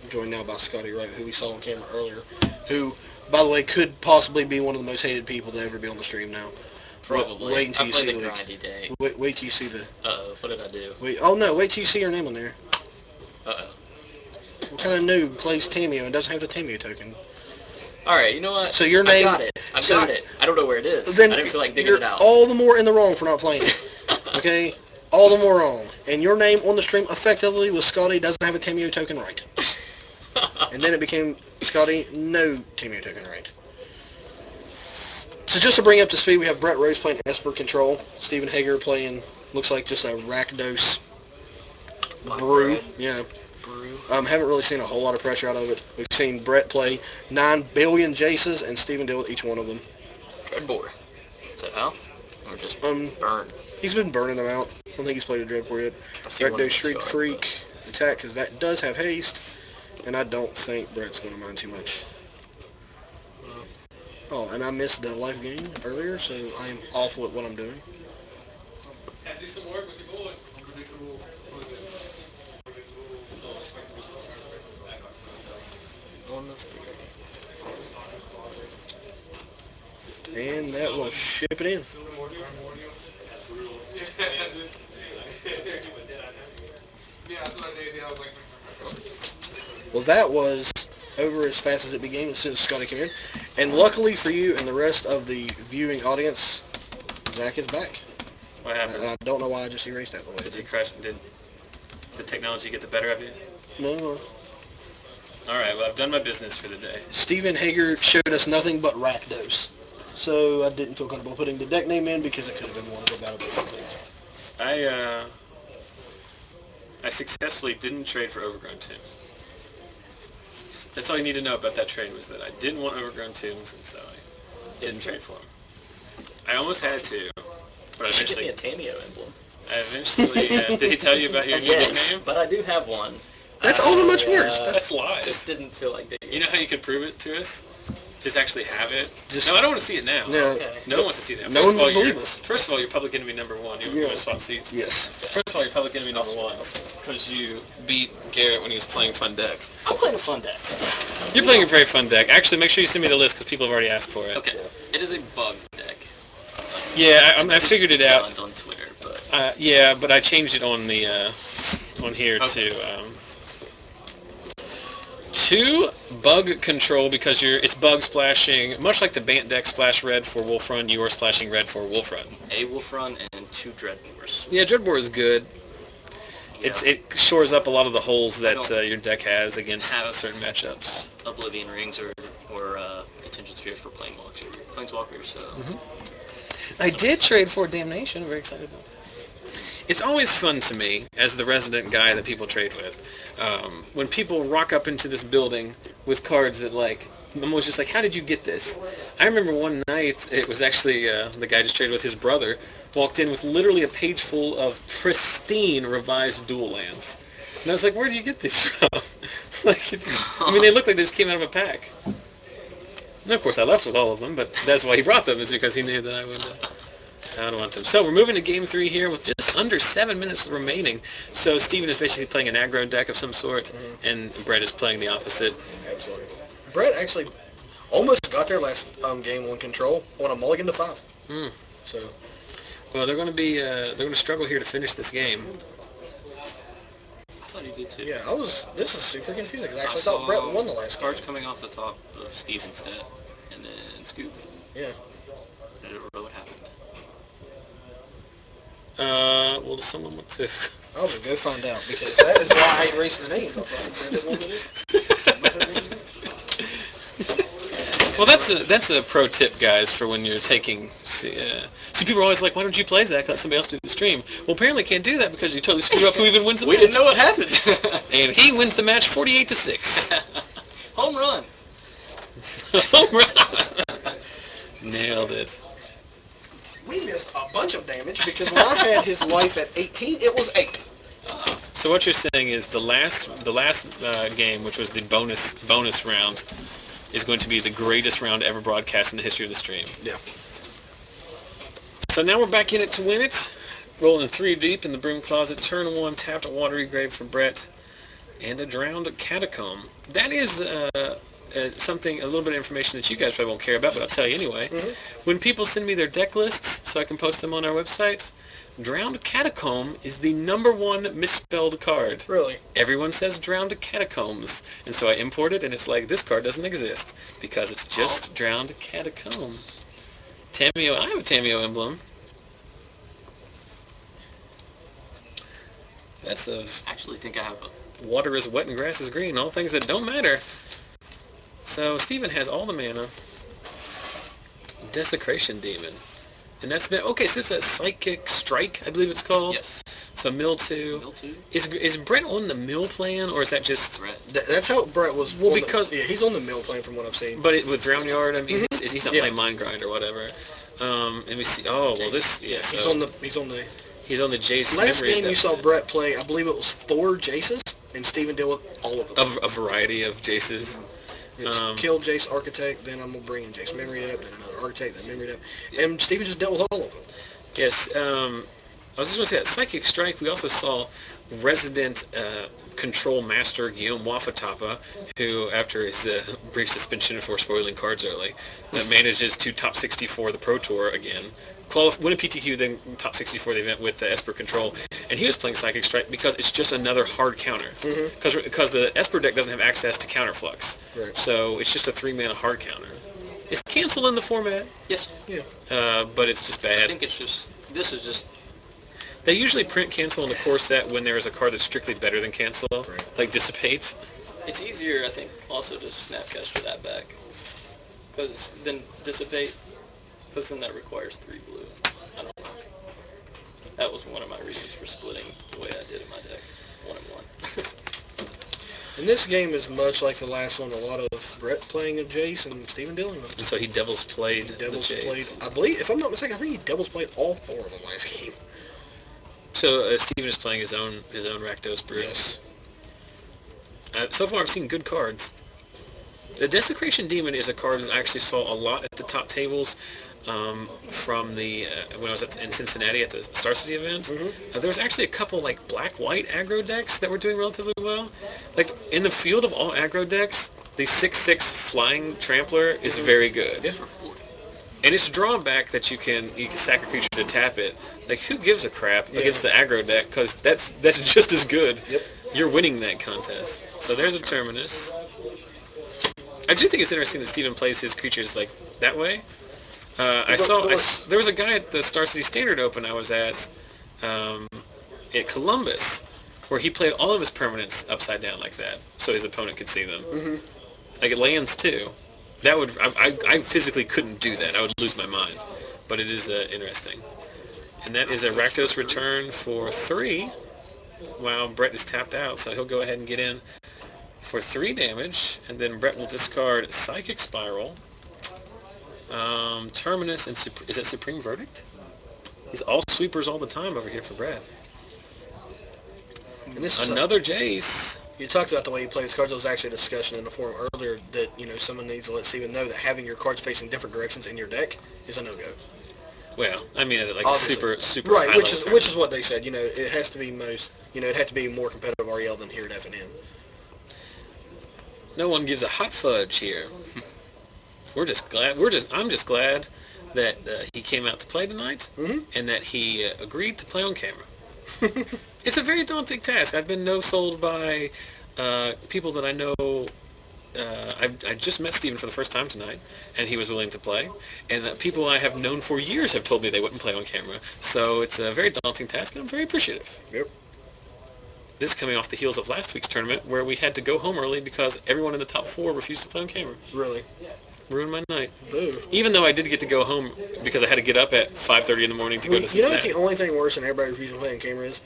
I'm joined now by Scotty Wright, who we saw on camera earlier, who, by the way, could possibly be one of the most hated people to ever be on the stream now. Probably. Wait until I you played see the the grindy day. wait till you see the. Uh-oh, what did I do? Wait till you see her name on there. Uh-oh. What kind of noob plays Tameo and doesn't have the Tameo token? Alright, you know what? So your name. I've got it. I don't know where it is. Then I didn't feel like digging you're it out. all the more in the wrong for not playing it. Okay? All the more wrong. And your name on the stream effectively was Scotty doesn't have a Tameo token right. And then it became Scotty no Tameo token right. So just to bring up to speed, we have Brett Rose playing Esper Control. Stephen Hager playing, looks like just a Rakdos brew. Yeah. Brew. Haven't really seen a whole lot of pressure out of it. We've seen Brett play 9 billion Jaces and Stephen deal with each one of them. Dreadbore. Is that how? Or just burn? He's been burning them out. I don't think he's played a Dreadbore yet. Rakdos Shriek Freak attack, because that does have haste. And I don't think Brett's going to mind too much. Oh, and I missed the life game earlier, so I am awful at what I'm doing. Had to do some work with your boy. And that will ship it in. Well, that was over as fast as it began as soon as Scotty came in. And luckily for you and the rest of the viewing audience, Zach is back. What happened? And I don't know why I just erased that the way Did you crash? Did the technology get the better of you? No. All right, well, I've done my business for the day. Stephen Hager showed us nothing but Rakdos. So I didn't feel comfortable putting the deck name in because it could have been one of the battle things. I successfully didn't trade for Overgrown Tombs. That's all you need to know about that trade, was that I didn't want Overgrown Tombs, and so I didn't trade for them. I almost had to, but You should get eventually... me a Tameo emblem. I eventually... did he tell you about your new Yes, nickname? but I do have one. That's all that much worse. That's lies. Just didn't feel like digging. You know how you can prove it to us? Just actually have it? Just- No, I don't want to see it now. No. Okay. No one wants to see that. No First one of all, will believe us. First of all, you're public enemy number one. You want to swap seats? Yes. First of all, you're public enemy number one because you beat Garrett when he was playing Fun Deck. I'm playing a fun deck. You're playing a very fun deck. Actually, make sure you send me the list because people have already asked for it. Okay. It is a bug deck. Yeah, I figured it out. On Twitter, but Yeah, but I changed it on the on here Okay. to bug control because it's bug splashing, much like the Bant deck splash red for Wolf Run. You are splashing red for Wolf Run. a Wolf Run and 2 Dreadbores. Yeah, Dreadbore is good. Yeah. It shores up a lot of the holes that your deck has against certain matchups. Oblivion Rings or Attention Spheres for Planeswalkers, so... I did trade for Damnation. I'm very excited about that. It's always fun to me, as the resident guy that people trade with, when people rock up into this building with cards that, like, I'm always just like, how did you get this? I remember one night, it was actually the guy I just traded with, his brother, walked in with literally a page full of pristine revised dual lands. And I was like, where do you get these from? They looked like they just came out of a pack. And of course, I left with all of them, but that's why he brought them, is because he knew that I would... I don't want them. So we're moving to Game 3 here with just under 7 minutes remaining. So Steven is basically playing an aggro deck of some sort, and Brett is playing the opposite. Absolutely. Brett actually almost got there last game on control on a mulligan to 5. So. Well, they're going to struggle here to finish this game. I thought he did too. Yeah, this is super confusing, because I actually thought Brett won the last game. Cards coming off the top of Steve instead, and then Scoop. Yeah. I don't know what happened. Well, does someone want to... I'll just go find out, because that is why I erased the name. Well, that's a pro tip, guys, for when you're taking... See, people are always like, why don't you play Zach? Let somebody else do the stream. Well, apparently can't do that because you totally screw up who even wins the match. We didn't know what happened. And he wins the match 48-6. Home run. Home run. Nailed it. We missed a bunch of damage, because when I had his life at 18, it was 8. So what you're saying is the last game, which was the bonus round, is going to be the greatest round ever broadcast in the history of the stream. Yeah. So now we're back in it to win it. Rolling 3 deep in the broom closet. Turn 1, tapped a Watery Grave for Brett, and a Drowned Catacomb. That is something, a little bit of information that you guys probably won't care about, but I'll tell you anyway. When people send me their deck lists, so I can post them on our website, Drowned Catacomb is the #1 misspelled card. Really? Everyone says Drowned Catacombs, and so I import it, and it's like, this card doesn't exist, because it's just Drowned Catacomb. Tameo, I have a Tameo emblem. That's a... I actually think I have a... Water is wet and grass is green, all things that don't matter. So Steven has all the mana. Desecration Demon. And that's been... Okay, so it's a Psychic Strike, I believe it's called. Yes. So mill 2. Mill 2. Is Brett on the mill plan, or is that just... Brett. That's how Brett was. Well, because... he's on the mill plan from what I've seen. But with Drown Yard, I mean, he's not playing Mind Grind or whatever. And we see... Oh, well, this... Yeah, he's so on the Jace last memory game you saw plan. Brett play, I believe it was 4 Jaces, and Steven deal with all of them. A variety of Jaces. It's kill Jace Architect, then I'm going to bring in Jace Memory Depth, then another Architect, then Memory Depth. And Steven just dealt with all of them. Yes, I was just going to say that Psychic Strike, we also saw Resident Control Master Guillaume Wafatapa, who, after his brief suspension for spoiling cards early, manages to top 64 the Pro Tour again. Win a PTQ, then top 64 the event with the Esper Control. And he was playing Psychic Strike because it's just another hard counter. Because the Esper deck doesn't have access to Counterflux. Right. So it's just a 3-mana hard counter. Is Cancel in the format? Yes. Yeah. But it's just bad. I think it's just... This is just... They usually print Cancel in the core set when there is a card that's strictly better than Cancel, like Dissipate. It's easier, I think, also to Snapcaster that back. Because then Dissipate... Because then that requires 3 blue. I don't know. That was one of my reasons for splitting the way I did in my deck. 1 and 1. And this game is much like the last one. A lot of Brett playing of Jace and Steven dealing with. And so he Devil's played Devils the played. Jace. I believe, if I'm not mistaken, I think he Devils played all 4 of them last game. So Steven is playing his own Rakdos brew. Yes. So far I've seen good cards. The Desecration Demon is a card that I actually saw a lot at the top tables. From the when I was in Cincinnati at the Star City event, there was actually a couple like black-white aggro decks that were doing relatively well. Like in the field of all aggro decks, the 6/6 Flying Trampler is very good. Yeah. And its drawback that you can sack a creature to tap it. Like who gives a crap against the aggro deck? Because that's just as good. Yep. You're winning that contest. So there's a Terminus. I do think it's interesting that Steven plays his creatures like that way. There was a guy at the Star City Standard Open I was at Columbus, where he played all of his permanents upside down like that, so his opponent could see them. Like it lands too. That would I physically couldn't do that. I would lose my mind. But it is interesting. And that is a Rakdos return for 3. While Brett is tapped out, so he'll go ahead and get in for 3 damage, and then Brett will discard Psychic Spiral. Terminus, and is it Supreme Verdict? He's all sweepers all the time over here for Brad. And this is another Jace. You talked about the way you play his cards. There was actually a discussion in the forum earlier that, someone needs to let Steven know that having your cards facing different directions in your deck is a no-go. Well, I mean, like obviously. super right, high which level is what they said. It has to be it had to be more competitive REL than here at FNM. No one gives a hot fudge here. I'm just glad that he came out to play tonight, and that he agreed to play on camera. It's a very daunting task. I've been no-sold by people that I know. I just met Steven for the first time tonight, and he was willing to play. And people I have known for years have told me they wouldn't play on camera. So it's a very daunting task, and I'm very appreciative. Yep. This coming off the heels of last week's tournament, where we had to go home early because everyone in the top 4 refused to play on camera. Really? Ruined my night. Boo. Even though I did get to go home because I had to get up at 5:30 in the morning to go to Cincinnati. You know what the only thing worse than everybody refusing to play on camera is?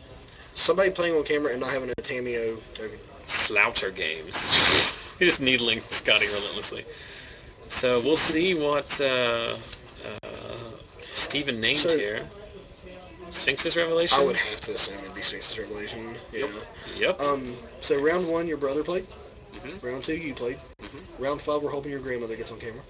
Somebody playing on camera and not having a Tameo token. Sloucher games. You're just needling Scotty relentlessly. So we'll see what Steven named here. Sphinx's Revelation? I would have to assume it'd be Sphinx's Revelation. Yeah. Yep. So round 1, your brother played. Round 2, you played. Round 5, we're hoping your grandmother gets on camera.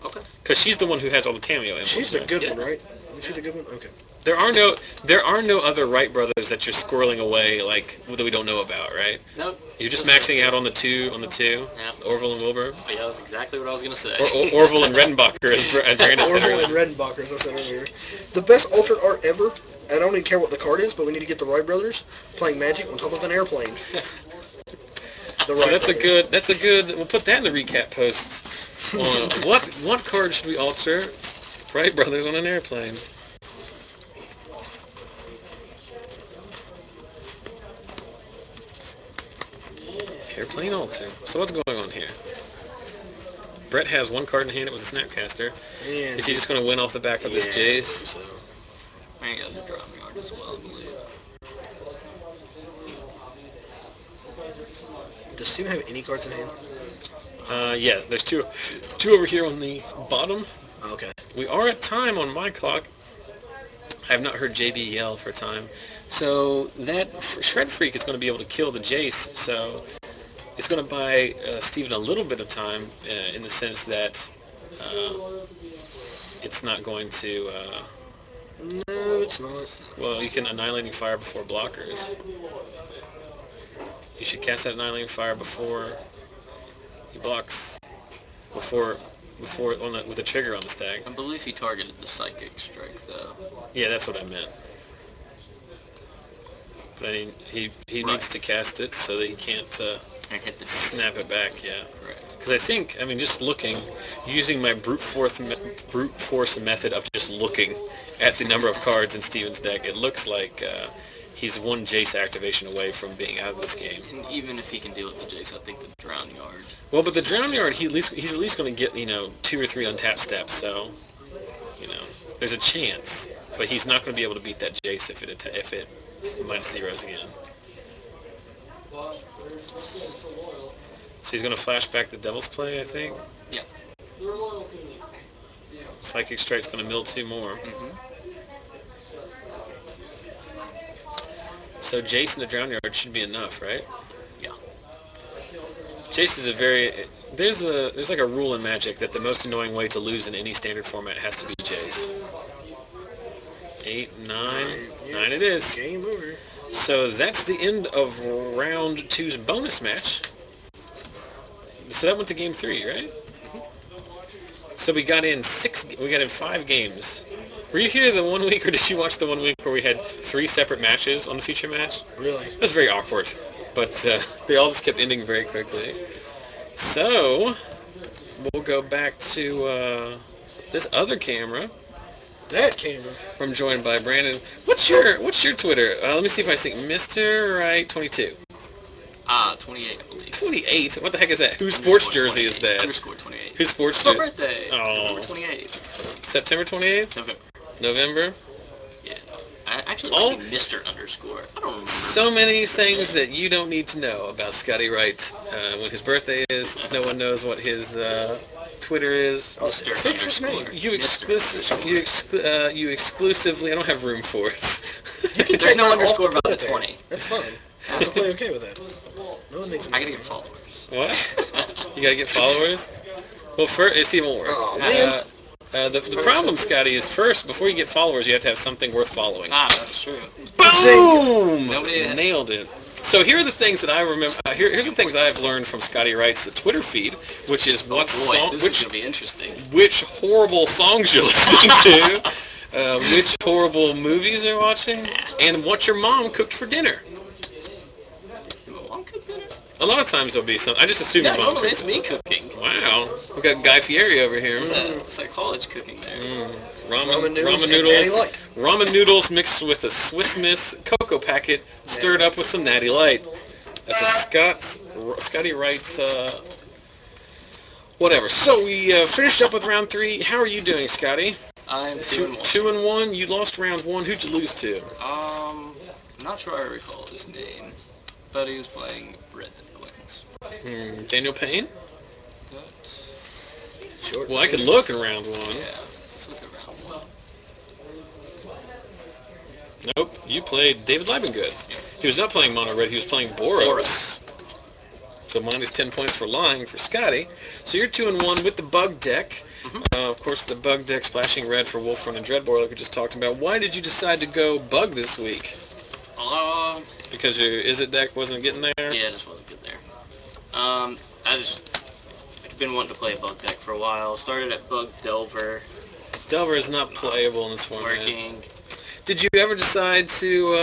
Okay. Because she's the one who has all the Tameo info. She's the good Yeah. one, right? Is she the good one? Okay. There are no other Wright brothers that you're squirreling away that we don't know about, right? Nope. You're just maxing out on the two. Yeah. Orville and Wilbur. Oh, yeah, that's exactly what I was gonna say. Or Orville and Redenbacher, as Brandon said Orville earlier. and Redenbacher, as I said earlier. The best alternate art ever. I don't even care what the card is, but we need to get the Wright brothers playing Magic on top of an airplane. So that's a good. We'll put that in the recap post. What card should we alter? Wright brothers on an airplane. Airplane alter. So what's going on here? Brett has one card in hand. It was a Snapcaster. And Is he just going to win off the back of this Jace? So. I think he has a drop yard as well, I believe. Does Steven have any cards in hand? Yeah, there's two over here on the bottom. Oh, okay. We are at time on my clock. I have not heard JB yell for time. So that Shred Freak is going to be able to kill the Jace, so it's going to buy Steven a little bit of time in the sense that it's not going to... No, it's not. well, you can Annihilating Fire before blockers. You should cast that Annihilating Fire before he blocks, before on with the trigger on the stack. I believe he targeted the Psychic Strike, though. Yeah, that's what I meant. But I mean, he needs to cast it so that he can't And hit the snap it back, yeah. Correct. Because I think, I mean, just looking, using my brute force method of just looking at the number of cards in Steven's deck, it looks like he's one Jace activation away from being out of this game. And even if he can deal with the Jace, I think the Drown Yard. Well, but the Drown Yard, he's at least going to get, 2 or 3 untapped steps, so, there's a chance. But he's not going to be able to beat that Jace if it -0s again. So he's going to flash back the Devil's Play, I think. Yeah. Psychic Strike's going to mill 2 more. So Jace and the Drown Yard should be enough, right? Yeah. Jace is a very... There's like a rule in Magic that the most annoying way to lose in any standard format has to be Jace. 8, 9. 9 it is. Game over. So that's the end of round 2's bonus match. So that went to game 3, right? So we got in 5 games. Were you here the 1 week, or did you watch the 1 week where we had 3 separate matches on the feature match? Really? It was very awkward, but they all just kept ending very quickly. So we'll go back to this other camera. That camera. I'm joined by Brandon. What's your Twitter? Let me see if I see Mr. Wright 22. 28, I believe. 28? What the heck is that? Whose sports jersey is that? Underscore 28. Whose sports It's my jersey? birthday. Oh. November 28th. September 28th? November. November? Yeah. I actually Oh. like Mr. Underscore. I don't remember. So many things that you don't need to know about Scotty Wright. When his birthday is, no one knows what his Twitter is. Mr. Fix his name. You exclusively, I don't have room for it. You can There's take no that underscore off the about the bullet 20. there. That's fine. I'm completely okay with that. No one needs I gotta get followers. What? You gotta get followers? Well, first, it's even worse. Oh, man. The problem, Scotty, is first, before you get followers, you have to have something worth following. That's true. Boom! Nobody has. Nailed it. So here are the things that I remember. Here's the things I've learned from Scotty Wright's Twitter feed, which is This is gonna be interesting. which horrible songs you're listening to, which horrible movies you're watching, and what your mom cooked for dinner. Your mom cooked dinner? A lot of times there'll be some. I just assume Yeah, your mom normally cooks. it's me cooking. Wow, we got Guy Fieri over here. It's like college cooking there. Ramen noodles ramen and noodles, Natty Light. ramen noodles mixed with a Swiss Miss cocoa packet, stirred up with some Natty Light. That's a Scotty Wright's. Whatever. So we finished up with round 3. How are you doing, Scotty? I'm 2-1. 2-1. You lost round 1. Who'd you lose to? I'm not sure I recall his name, but he was playing Red Wings. Daniel Payne? But, Short Well, I could look in round 1. yeah, let's look at round 1. Nope. You played David Libengood. He was not playing Mono Red. He was playing Boros. So minus 10 points for lying for Scotty. So you're 2-1 with the bug deck. Of course, the bug deck splashing red for Wolfrun and Dreadbore, like we just talked about. Why did you decide to go bug this week? Because your Izzet deck wasn't getting there? Yeah, it just wasn't good there. I've been wanting to play a bug deck for a while. Started at Bug Delver. Delver is not playable in this format. Working. Did you ever decide to,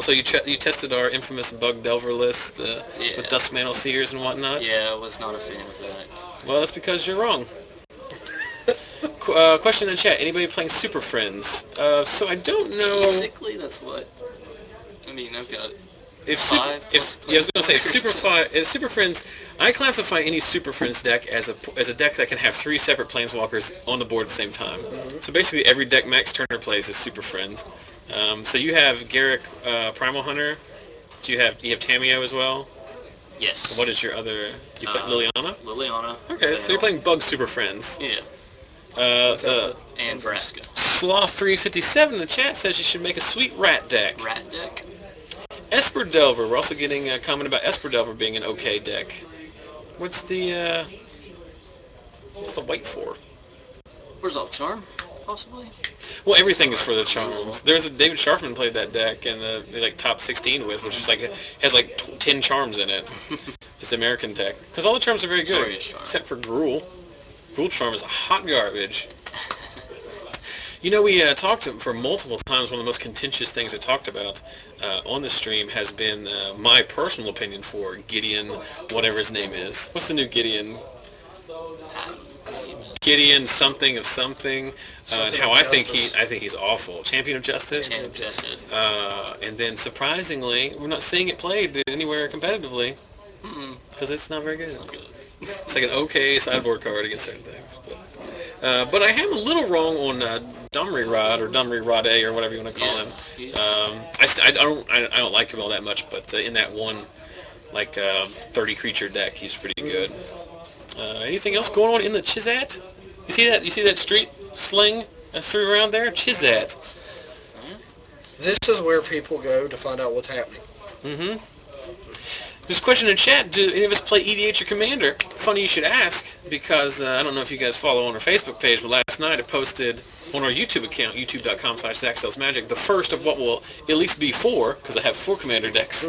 so you tested our infamous Bug Delver list with Duskmantle Seers and whatnot? Yeah, I was not a fan of that. Well, that's because you're wrong. Question in chat, anybody playing Super Friends? So I don't know... Basically, that's what... I mean, I've got I was gonna say Super Friends. I classify any Super Friends deck as a deck that can have 3 separate Planeswalkers on the board at the same time. So basically, every deck Max Turner plays is Super Friends. So you have Garrick, Primal Hunter. Do you have Tameo as well? Yes. What is your other? You play Liliana? Liliana. Okay, so you're playing Bug Super Friends. Yeah. And Vraska. Sloth 357 in the chat says you should make a sweet rat deck. Rat deck. Esper Delver. We're also getting a comment about Esper Delver being an okay deck. What's the white for? Resolve Charm, possibly. Well, everything is for the charms. There's a David Sharfman played that deck in the like top 16 with, which is like has like 10 charms in it. It's the American deck because all the charms are very good, except for Gruul. Gruul charm is hot garbage. You know, we talked for multiple times. One of the most contentious things I talked about on the stream has been my personal opinion for Gideon, whatever his name is. What's the new Gideon? Gideon something of something. And how I think he's awful. Champion of Justice. Champion of Justice. And then surprisingly, we're not seeing it played anywhere competitively because it's not very good. It's like an okay sideboard card against certain things. But I am a little wrong on Dumry Rod or Dumry Rade or whatever you want to call him. I don't like him all that much, but in that one 30 creature deck, he's pretty good. Anything else going on in the Chizat? You see that street sling I threw around there? Chizat. This is where people go to find out what's happening. Mm-hmm. There's a question in chat. Do any of us play EDH or Commander? Funny you should ask, because I don't know if you guys follow on our Facebook page, but last night I posted on our YouTube account, youtube.com/ZachSellsMagic, the first of what will at least be 4, because I have 4 Commander decks,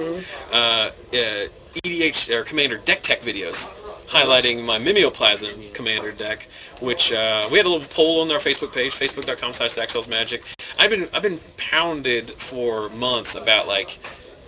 EDH or Commander deck tech videos, highlighting my Mimeoplasm Commander deck, which we had a little poll on our Facebook page, facebook.com/ZachSellsMagic. I've been pounded for months about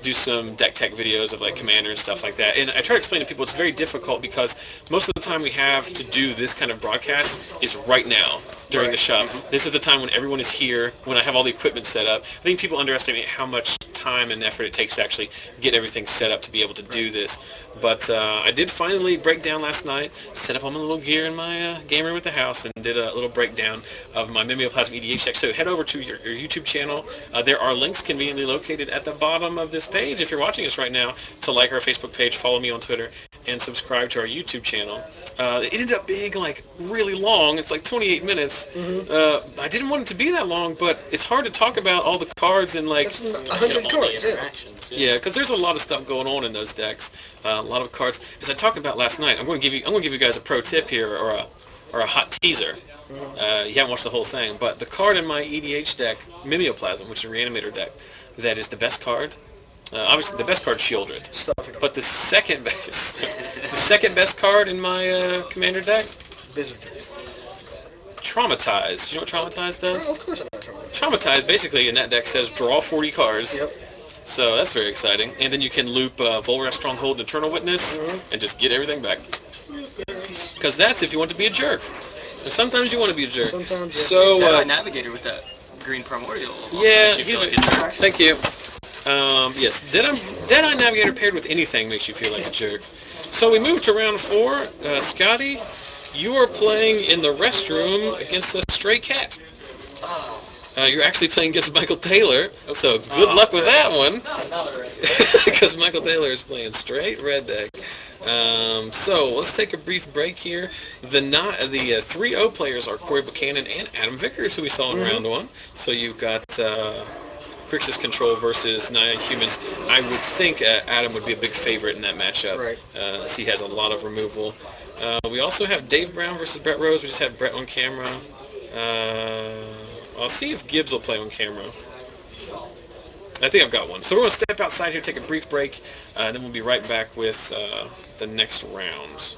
do some deck tech videos of Commander and stuff like that. And I try to explain to people it's very difficult because most of the time we have to do this kind of broadcast is right now during the shop. This is the time when everyone is here, when I have all the equipment set up. I think people underestimate how much time and effort it takes to actually get everything set up to be able to do this. But I did finally break down last night, set up all my little gear in my game room at the house, and did a little breakdown of my Mimeoplasm EDH deck. So head over to your YouTube channel. There are links conveniently located at the bottom of this page if you're watching us right now to like our Facebook page, follow me on Twitter, and subscribe to our YouTube channel. It ended up being really long. It's 28 minutes. I didn't want it to be that long, but it's hard to talk about all the cards and That's 100 cards. Yeah, because there's a lot of stuff going on in those decks. A lot of cards. As I talked about last night, I'm going to give you guys a pro tip here, or a hot teaser. You haven't watched the whole thing, but the card in my EDH deck, Mimeoplasm, which is a Reanimator deck, that is the best card. Obviously, the best card is Shieldred, but the second best card in my Commander deck, Traumatized. Do you know what Traumatized does? Oh, of course I know Traumatized. Traumatized basically in that deck says draw 40 cards. Yep. So that's very exciting. And then you can loop Volrath Stronghold and Eternal Witness and just get everything back. Because that's if you want to be a jerk. And sometimes you want to be a jerk. Sometimes, yeah. So, Navigator with that green primordial. Yeah, Makes you feel like a jerk. Thank you. Yes, Deadeye Navigator paired with anything makes you feel like a jerk. So we moved to round 4. Scotty, you are playing in the restroom against a stray cat. You're actually playing against Michael Taylor, so good luck with that one. Because Michael Taylor is playing straight red deck. So let's take a brief break here. The 3-0 players are Corey Buchanan and Adam Vickers, who we saw in round 1. So you've got Grixis Control versus Naya Humans. I would think Adam would be a big favorite in that matchup, as he has a lot of removal. We also have Dave Brown versus Brett Rose. We just had Brett on camera. I'll see if Gibbs will play on camera. I think I've got one. So we're going to step outside here, take a brief break, and then we'll be right back with the next round.